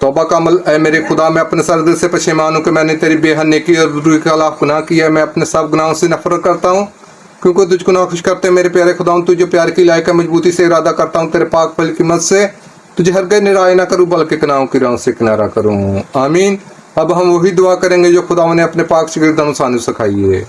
तौबा का अमल। ऐ मेरे खुदा, मैं अपने सर दिल से पशेमान हूँ कि मैंने तेरी बेहद नेकी और बुराई के खिलाफ गुनाह किया है। मैं अपने सब गुनाहों से नफरत करता हूँ क्योंकि तुझको नाखुश करते हैं मेरे प्यारे खुदा। तुझे प्यार की लायक है, मजबूती से इरादा करता हूँ तेरे पाक फल की मदद से तुझे हरगिज़ निराश ना करूँ बल्कि गुनाहों की राहों से किनारा करूँ। आमीन। अब हम वही दुआ करेंगे जो खुदा ने अपने पाक शागिर्दों को सिखाई है।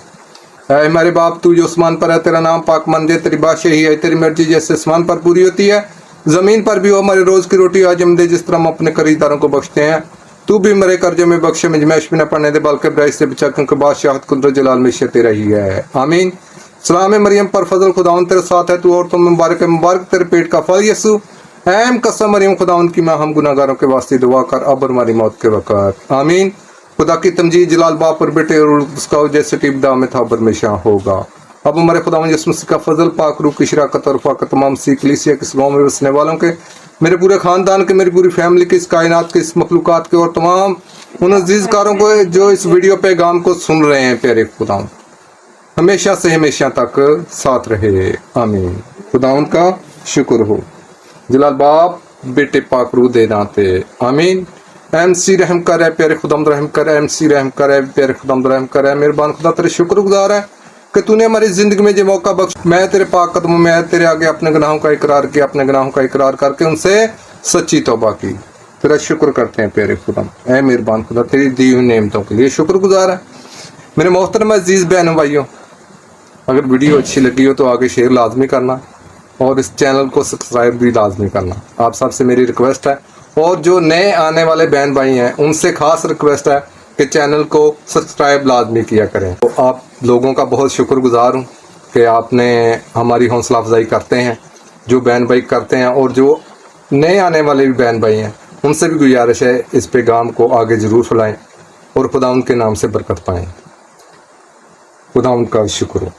ऐ हमारे बाप, तू जो आसमान पर है, तेरा नाम पाक मन दे, तेरी बादशाही है, तेरी मर्जी जैसे आसमान पर पूरी होती है जमीन पर भी हो। हमारे रोज की रोटी आज हम दे, जिस तरह हम अपने कर्जदारों को बख्शते हैं। तू भी मेरे कर्जे में बख्शे, मजमैश में न पड़ने दे बल्कि बुराई से बचा, क्योंकि बादशाहत कुदरत जलाल में तेरा ही है। आमीन। सलाम मरियम पर फजल, खुदावन तेरे साथ है, तू और तुम मुबारक है, मुबारक तेरे पेट का फल यसू। ऐम कसम मरियम, खुदावन की माँ, हम गुनाहगारों के वास्ते दुआ कर अब और हमारी मौत के वक़्त। आमीन। खुदा की तमजीद जलाल बाप और बेटे और उसका जैसे कि इब्तिदा में था अब हमेशा होगा। अब हमारे खुदावंद यीशु मसीह का फजल, पाक रूह की शराकत और फाकत तमाम सी कलीसिया के, इस गाँव में बसने वालों के, मेरे पूरे खानदान के, मेरी पूरी फैमिली के, इस कायनात के, इस मखलूकात के और तमाम उन अजीज़कारों को जो इस वीडियो पैगाम को सुन रहे हैं, प्यारे खुदावंद हमेशा से हमेशा तक साथ रहे। आमीन। खुदावंद का शुक्र हो। जलाल बाप बेटे पाक रूह दे दाते। आमीन। MC रहम कर है प्यारे खुदावंद, रहम कर। MC रहम कर है प्यारे खुदावंद, रहम कर है। मेहरबान खुदा तेरे शुक्रगुजार है कि तूने हमारी जिंदगी में जो मौका बख्श। मैं तेरे पाक कदमों में तेरे आगे अपने गुनाहों का इकरार किया, अपने गुनाहों का इकरार करके उनसे सच्ची तौबा की। तेरा शुक्र करते हैं प्यारे खुदावंद। ऐ मेहरबान खुदा, तेरी दी हुई नेमतों के लिए शुक्रगुजार है। मेरे मोहतरम अजीज बहनों भाइयों, अगर वीडियो अच्छी लगी हो तो आगे शेयर लाजमी करना और इस चैनल को सब्सक्राइब भी लाजमी करना। आप सबसे मेरी रिक्वेस्ट है, और जो नए आने वाले बहन भाई हैं उनसे खास रिक्वेस्ट है कि चैनल को सब्सक्राइब लाजमी किया करें। तो आप लोगों का बहुत शुक्रगुजार हूँ कि आपने हमारी हौसला अफजाई करते हैं, जो बहन भाई करते हैं, और जो नए आने वाले भी बहन भाई हैं उनसे भी गुजारिश है इस पैगाम को आगे ज़रूर फैलाएं और खुदा उनके नाम से बरकत पाएँ। खुदा उनका शुक्र हो।